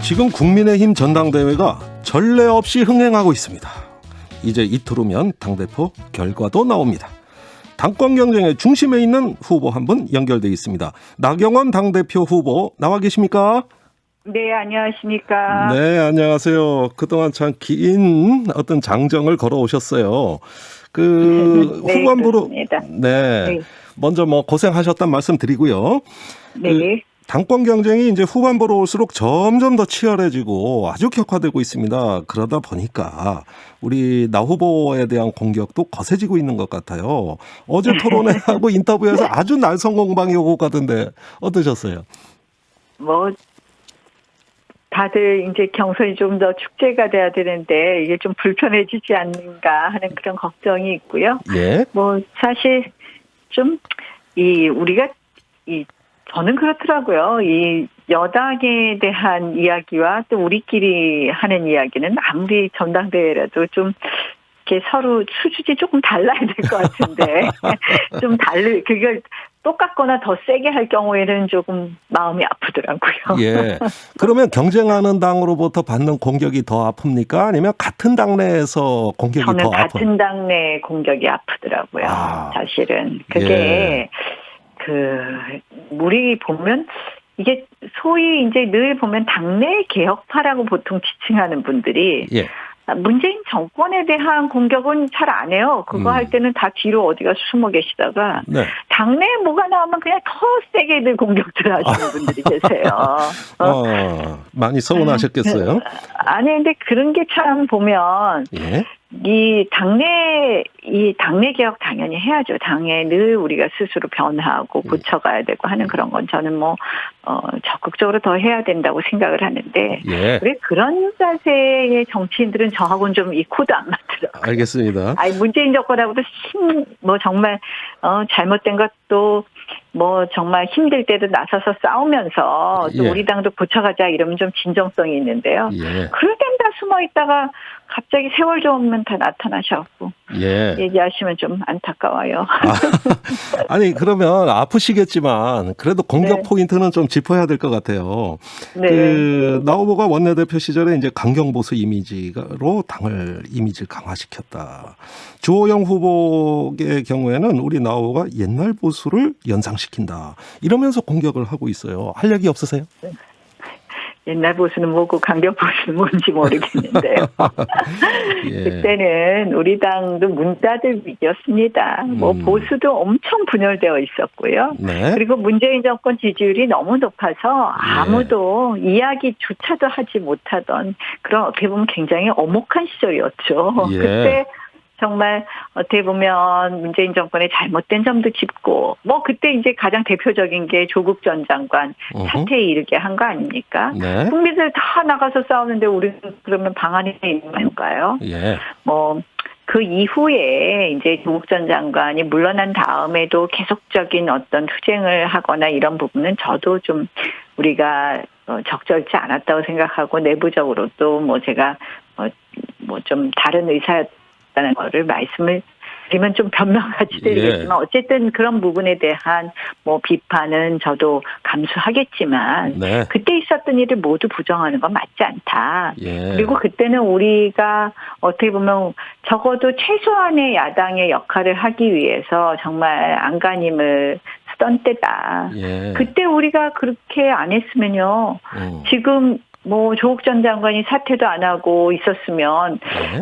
지금 국민의힘 전당대회가 전례 없이 흥행하고 있습니다. 이제 이틀 후면 당대표 결과도 나옵니다. 당권 경쟁의 중심에 있는 후보 한 분 연결돼 있습니다. 나경원 당대표 후보 나와 계십니까? 네, 안녕하십니까. 네, 안녕하세요. 그동안 참 긴 어떤 장정을 걸어오셨어요. 네, 후반부로 그렇습니다. 네, 먼저 고생하셨단 말씀 드리고요. 네. 당권 경쟁이 이제 후반부로 올수록 점점 더 치열해지고 아주 격화되고 있습니다. 그러다 보니까 우리 나 후보에 대한 공격도 거세지고 있는 것 같아요. 어제 토론회하고 인터뷰에서 아주 날선 공방이 오고 가던데 어떠셨어요? 다들 이제 경선이 좀 더 축제가 돼야 되는데 이게 좀 불편해지지 않는가 하는 그런 걱정이 있고요. 예. 사실 좀 저는 그렇더라고요. 이 여당에 대한 이야기와 또 우리끼리 하는 이야기는 아무리 전당대회라도 좀 이렇게 서로 수준이 조금 달라야 될 것 같은데 그걸 똑같거나 더 세게 할 경우에는 조금 마음이 아프더라고요. 예. 그러면 경쟁하는 당으로부터 받는 공격이 더 아픕니까? 아니면 같은 당내에서 공격이 더 저는 아픕니까? 같은 당내 공격이 아프더라고요. 사실은 그게 우리 보면 이게 소위 이제 늘 보면 당내 개혁파라고 보통 지칭하는 분들이 문재인 정권에 대한 공격은 잘 안 해요. 그거 할 때는 다 뒤로 어디가 숨어 계시다가 당내에 뭐가 나오면 그냥 더 세게 늘 공격들 하시는 분들이 계세요. 많이 서운하셨겠어요? 아니 근데 그런 게 참 보면 이 당내 개혁 당연히 해야죠. 당에 늘 우리가 스스로 변화하고 고쳐가야 되고 하는 그런 건 저는 적극적으로 더 해야 된다고 생각을 하는데 왜 그런 자세의 정치인들은 저하고는 좀 이 코드 안 맞더라고요. 알겠습니다. 문재인 정권하고도 정말 잘못된 것도 정말 힘들 때도 나서서 싸우면서 또 우리 당도 고쳐가자 이러면 좀 진정성이 있는데요. 그럴 땐 다 숨어 있다가 갑자기 세월 좀 오면 다 나타나셔갖고 얘기하시면 좀 안타까워요. 아니 그러면 아프시겠지만 그래도 공격 포인트는 좀 짚어야 될 것 같아요. 나 후보가 원내대표 시절에 이제 강경보수 이미지로 당을 이미지를 강화시켰다. 주호영 후보의 경우에는 우리 나 후보가 옛날 보수를 연상시킨다. 이러면서 공격을 하고 있어요. 할 얘기 없으세요? 옛날 보수는 뭐고 강경 보수는 뭔지 모르겠는데요. 그때는 우리 당도 문 닫을 위기였습니다. 보수도 엄청 분열되어 있었고요. 그리고 문재인 정권 지지율이 너무 높아서 아무도 이야기조차도 하지 못하던 그런 어떻게 보면 굉장히 엄혹한 시절이었죠. 그때 정말 어떻게 보면 문재인 정권의 잘못된 점도 짚고 그때 이제 가장 대표적인 게 조국 전 장관 사퇴에 이르게 한 거 아닙니까? 국민들 다 나가서 싸우는데 우리는 그러면 방안에 있는 건가요? 그 이후에 이제 조국 전 장관이 물러난 다음에도 계속적인 어떤 투쟁을 하거나 이런 부분은 저도 좀 우리가 적절치 않았다고 생각하고 내부적으로도 제가 좀 다른 의사였다는 거를 말씀을 드리면 좀 변명하지 되겠지만 어쨌든 그런 부분에 대한 비판은 저도 감수하겠지만 그때 있었던 일을 모두 부정하는 건 맞지 않다. 그리고 그때는 우리가 어떻게 보면 적어도 최소한의 야당의 역할을 하기 위해서 정말 안간힘을 쓰던 때다. 그때 우리가 그렇게 안 했으면요. 지금 조국 전 장관이 사퇴도 안 하고 있었으면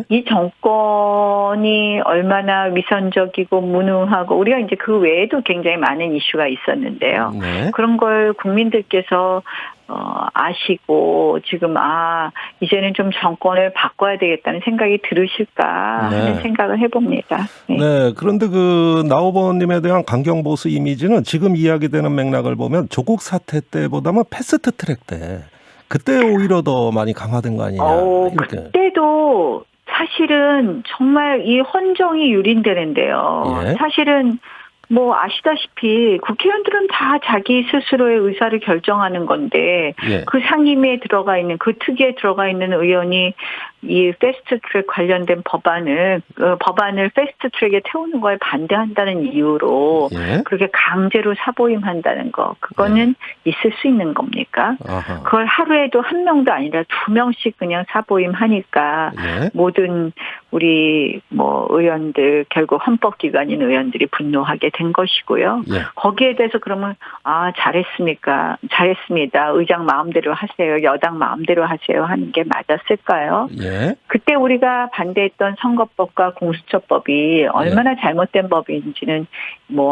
이 정권이 얼마나 위선적이고 무능하고 우리가 이제 그 외에도 굉장히 많은 이슈가 있었는데요. 그런 걸 국민들께서 아시고 지금 이제는 좀 정권을 바꿔야 되겠다는 생각이 들으실까 하는 생각을 해봅니다. 그런데 나 후보님에 대한 강경보수 이미지는 지금 이야기되는 맥락을 보면 조국 사퇴 때보다는 패스트 트랙 때 그때 오히려 더 많이 강화된 거 아니냐. 그때도 사실은 정말 이 헌정이 유린되는데요. 사실은 아시다시피 국회의원들은 다 자기 스스로의 의사를 결정하는 건데 그 상임위에 들어가 있는 그 특위에 들어가 있는 의원이 이 패스트트랙 관련된 법안을 패스트트랙에 태우는 거에 반대한다는 이유로 예. 그렇게 강제로 사보임한다는 거, 그거는 있을 수 있는 겁니까? 아하. 그걸 하루에도 한 명도 아니라 2명씩 그냥 사보임하니까 예. 모든 우리 의원들, 결국 헌법기관인 의원들이 분노하게 된 것이고요. 예. 거기에 대해서 그러면 잘했습니다. 의장 마음대로 하세요. 여당 마음대로 하세요 하는 게 맞았을까요? 예. 그때 우리가 반대했던 선거법과 공수처법이 얼마나 잘못된 법인지는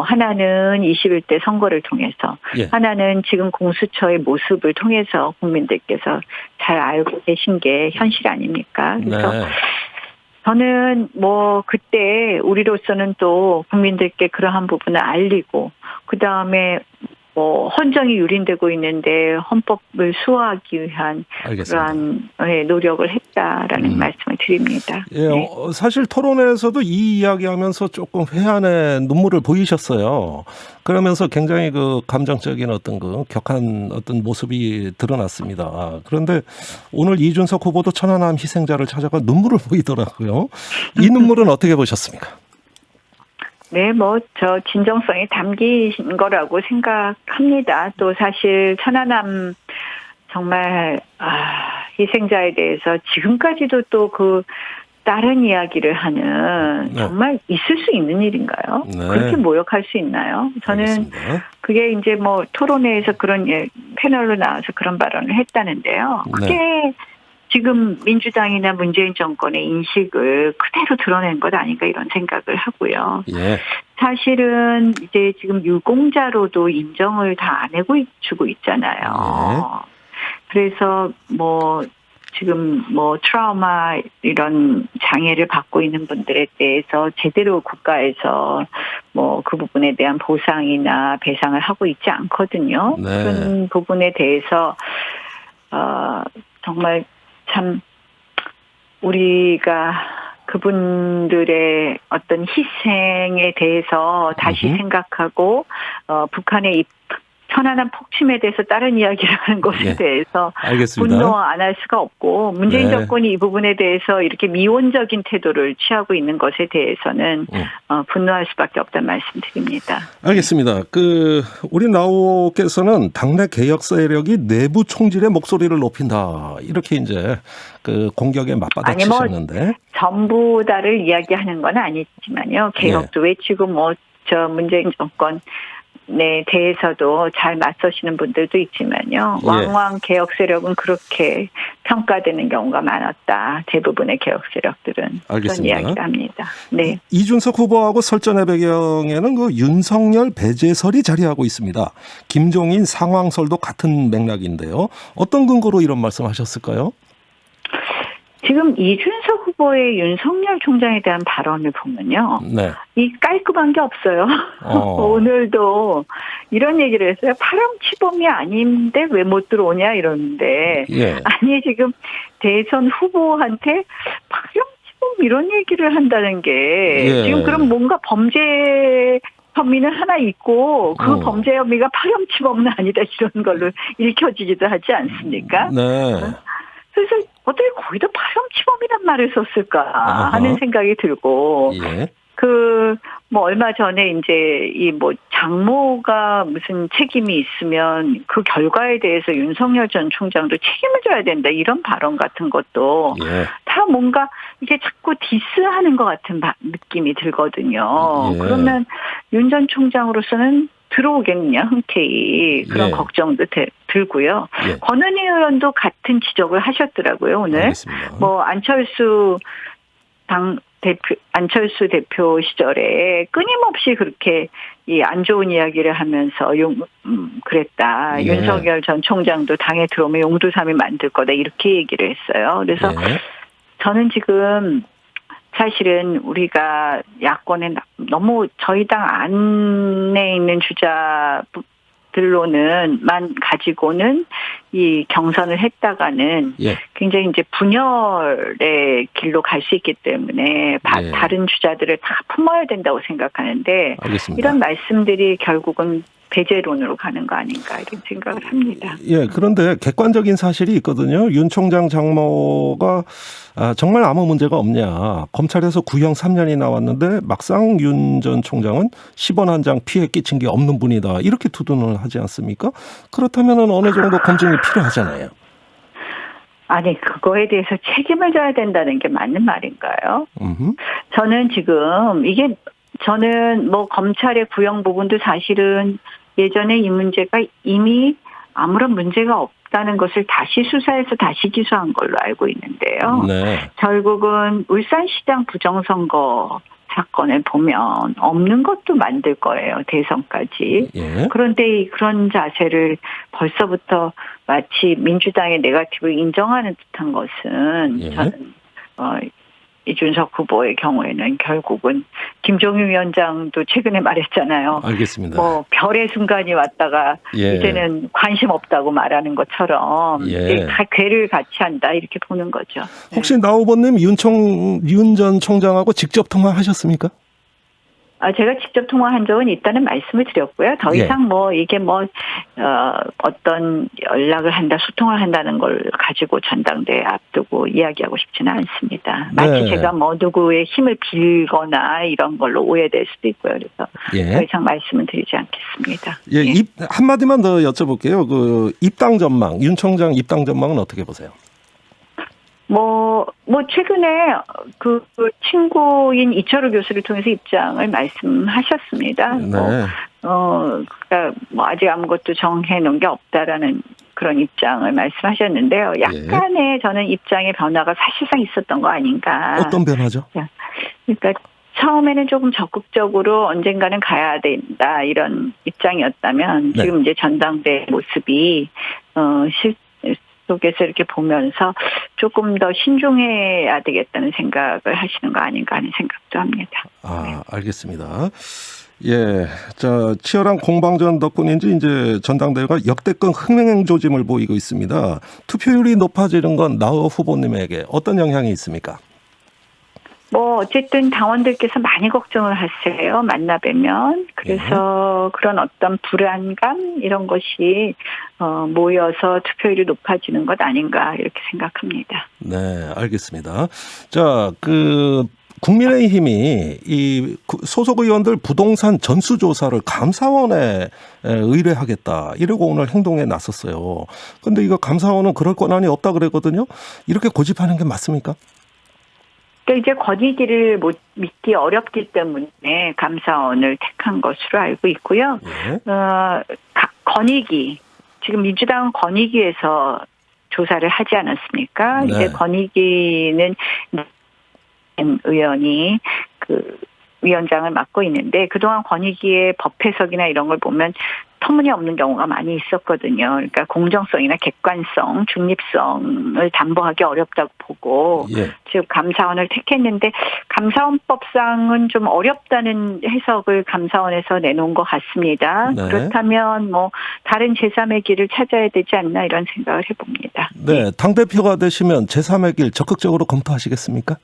하나는 21대 선거를 통해서 예. 하나는 지금 공수처의 모습을 통해서 국민들께서 잘 알고 계신 게 현실 아닙니까? 그래서 네. 저는 그때 우리로서는 또 국민들께 그러한 부분을 알리고 그다음에 헌정이 유린되고 있는데 헌법을 수호하기 위한 알겠습니다. 그러한 노력을 했다라는 말씀을 드립니다. 예, 네. 사실 토론회에서도 이 이야기하면서 조금 회한의 눈물을 보이셨어요. 그러면서 굉장히 그 감정적인 어떤 그 격한 어떤 모습이 드러났습니다. 그런데 오늘 이준석 후보도 천안함 희생자를 찾아가 눈물을 보이더라고요. 이 눈물은 어떻게 보셨습니까? 네, 저 진정성이 담긴 거라고 생각합니다. 또 사실 천안함 정말 희생자에 대해서 지금까지도 또 다른 이야기를 하는 정말 있을 수 있는 일인가요? 네. 그렇게 모욕할 수 있나요? 저는 알겠습니다. 그게 이제 토론회에서 그런 패널로 나와서 그런 발언을 했다는데요. 그게 지금 민주당이나 문재인 정권의 인식을 그대로 드러낸 것 아닌가 이런 생각을 하고요. 예. 사실은 이제 지금 유공자로도 인정을 다 안 해주고 있잖아요. 그래서 지금 트라우마 이런 장애를 받고 있는 분들에 대해서 제대로 국가에서 그 부분에 대한 보상이나 배상을 하고 있지 않거든요. 네. 그런 부분에 대해서 정말 참 우리가 그분들의 어떤 희생에 대해서 다시 생각하고 북한의 천안함 폭침에 대해서 다른 이야기를 하는 것에 대해서 알겠습니다. 분노 안 할 수가 없고 문재인 정권이 이 부분에 대해서 이렇게 미온적인 태도를 취하고 있는 것에 대해서는 분노할 수밖에 없다는 말씀드립니다. 알겠습니다. 우리 나오께서는 당내 개혁 세력이 내부 총질의 목소리를 높인다 이렇게 이제 공격에 맞받아치셨는데 전부 다를 이야기하는 건 아니지만요. 개혁도 외치고 문재인 정권 대해서도 잘 맞서시는 분들도 있지만요. 왕왕 개혁 세력은 그렇게 평가되는 경우가 많았다. 대부분의 개혁 세력들은 알겠습니다. 그런 이야기를 합니다. 네. 이준석 후보하고 설전의 배경에는 윤석열 배제설이 자리하고 있습니다. 김종인 상황설도 같은 맥락인데요. 어떤 근거로 이런 말씀하셨을까요? 지금 이준석 후보의 윤석열 총장에 대한 발언을 보면요. 이 깔끔한 게 없어요. 오늘도 이런 얘기를 했어요. 파렴치범이 아닌데 왜 못 들어오냐 이러는데. 아니 지금 대선 후보한테 파렴치범 이런 얘기를 한다는 게 지금 그럼 뭔가 범죄 혐의는 하나 있고 그 범죄 혐의가 파렴치범은 아니다 이런 걸로 읽혀지기도 하지 않습니까? 그래서 어떻게 거기다 파렴치범이란 말을 썼을까 하는 생각이 들고 얼마 전에 이제 장모가 무슨 책임이 있으면 그 결과에 대해서 윤석열 전 총장도 책임을 져야 된다 이런 발언 같은 것도 다 뭔가 이게 자꾸 디스하는 것 같은 느낌이 들거든요. 그러면 윤 전 총장으로서는 들어오겠느냐 흔쾌히 그런 걱정도 들고요. 권은희 의원도 같은 지적을 하셨더라고요 오늘. 알겠습니다. 안철수 대표 시절에 끊임없이 그렇게 안 좋은 이야기를 하면서 그랬다. 윤석열 전 총장도 당에 들어오면 용두삼이 만들 거다 이렇게 얘기를 했어요. 그래서 저는 지금 사실은 우리가 야권에 너무 저희 당 안에 있는 주자들로는만 가지고는 이 경선을 했다가는 굉장히 이제 분열의 길로 갈 수 있기 때문에 다른 주자들을 다 품어야 된다고 생각하는데 알겠습니다. 이런 말씀들이 결국은 배제론으로 가는 거 아닌가 이런 생각을 합니다. 예, 그런데 객관적인 사실이 있거든요. 윤 총장 장모가 정말 아무 문제가 없냐. 검찰에서 구형 3년이 나왔는데 막상 윤 전 총장은 10원 한 장 피해 끼친 게 없는 분이다. 이렇게 두둔을 하지 않습니까? 그렇다면 어느 정도 검증이 필요하잖아요. 아니 그거에 대해서 책임을 져야 된다는 게 맞는 말인가요? 저는 지금 저는 뭐 검찰의 구형 부분도 사실은 예전에 이 문제가 이미 아무런 문제가 없다는 것을 다시 수사해서 다시 기소한 걸로 알고 있는데요. 네. 결국은 울산시장 부정선거 사건을 보면 없는 것도 만들 거예요. 대선까지. 예. 그런데 그런 자세를 벌써부터 마치 민주당의 네거티브를 인정하는 듯한 것은 예. 저는 이준석 후보의 경우에는 결국은 김종인 위원장도 최근에 말했잖아요. 알겠습니다. 뭐 별의 순간이 왔다가 예. 이제는 관심 없다고 말하는 것처럼 예. 다 괴를 같이 한다 이렇게 보는 거죠. 혹시 나 후보님 윤 전 총장하고 직접 통화하셨습니까? 제가 직접 통화한 적은 있다는 말씀을 드렸고요. 더 이상 이게 어떤 연락을 한다, 소통을 한다는 걸 가지고 전당대회 앞두고 이야기하고 싶지는 않습니다. 마치 제가 누구의 힘을 빌거나 이런 걸로 오해될 수도 있고요. 그래서 더 이상 말씀은 드리지 않겠습니다. 예, 한마디만 더 여쭤볼게요. 그 입당 전망, 윤 총장 입당 전망은 어떻게 보세요? 최근에 그 친구인 이철우 교수를 통해서 입장을 말씀하셨습니다. 네. 그러니까 아직 아무것도 정해놓은 게 없다라는 그런 입장을 말씀하셨는데요. 약간의 저는 입장의 변화가 사실상 있었던 거 아닌가. 어떤 변화죠? 그러니까 처음에는 조금 적극적으로 언젠가는 가야 된다 이런 입장이었다면 지금 이제 전당대 모습이 속에서 이렇게 보면서 조금 더 신중해야 되겠다는 생각을 하시는 거 아닌가 하는 생각도 합니다. 알겠습니다. 예, 치열한 공방전 덕분인지 이제 전당대회가 역대급 흥행 조짐을 보이고 있습니다. 투표율이 높아지는 건 나우 후보님에게 어떤 영향이 있습니까? 어쨌든 당원들께서 많이 걱정을 하세요. 만나 뵈면. 그래서 그런 어떤 불안감 이런 것이 모여서 투표율이 높아지는 것 아닌가 이렇게 생각합니다. 네, 알겠습니다. 국민의힘이 이 소속 의원들 부동산 전수조사를 감사원에 의뢰하겠다 이러고 오늘 행동에 나섰어요. 그런데 이거 감사원은 그럴 권한이 없다 그랬거든요. 이렇게 고집하는 게 맞습니까? 그러니까 이제 권익위를 믿기 어렵기 때문에 감사원을 택한 것으로 알고 있고요. 권익위 지금 민주당은 권익위에서 조사를 하지 않았습니까? 네. 이제 권익위는 의원이 위원장을 맡고 있는데 그동안 권익위의 법 해석이나 이런 걸 보면 터무니없는 경우가 많이 있었거든요. 그러니까 공정성이나 객관성, 중립성을 담보하기 어렵다고 보고 즉 감사원을 택했는데 감사원법상은 좀 어렵다는 해석을 감사원에서 내놓은 것 같습니다. 네. 그렇다면 다른 제3의 길을 찾아야 되지 않나 이런 생각을 해봅니다. 네, 당대표가 되시면 제3의 길 적극적으로 검토하시겠습니까?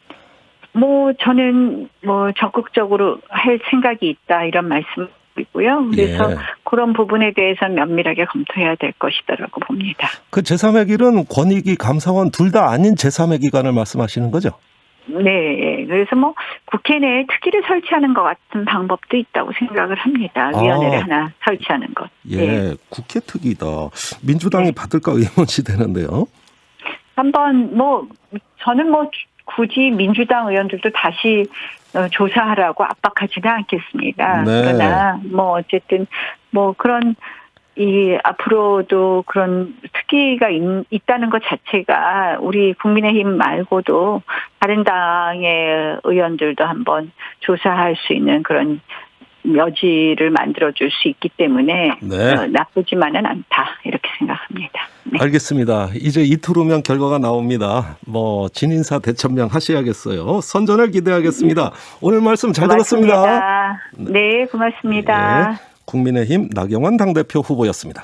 저는 적극적으로 할 생각이 있다 이런 말씀 있고요. 그래서 그런 부분에 대해서는 면밀하게 검토해야 될 것이다라고 봅니다. 그 제3의 길은 권익위 감사원 둘 다 아닌 제3의 기관을 말씀하시는 거죠? 네. 그래서 국회 내에 특위를 설치하는 것 같은 방법도 있다고 생각을 합니다. 위원회를 하나 설치하는 것. 국회 특위다. 민주당이 받을까 의문이 되는데요. 한번 저는 굳이 민주당 의원들도 다시 조사하라고 압박하지는 않겠습니다. 그러나 어쨌든 그런 앞으로도 그런 특위가 있다는 것 자체가 우리 국민의힘 말고도 다른 당의 의원들도 한번 조사할 수 있는 그런 여지를 만들어줄 수 있기 때문에 나쁘지만은 않다 이렇게 생각합니다. 네. 알겠습니다. 이제 이틀 후면 결과가 나옵니다. 진인사 대천명 하셔야겠어요. 선전을 기대하겠습니다. 오늘 말씀 잘 들었습니다. 네, 고맙습니다. 국민의힘 나경원 당대표 후보였습니다.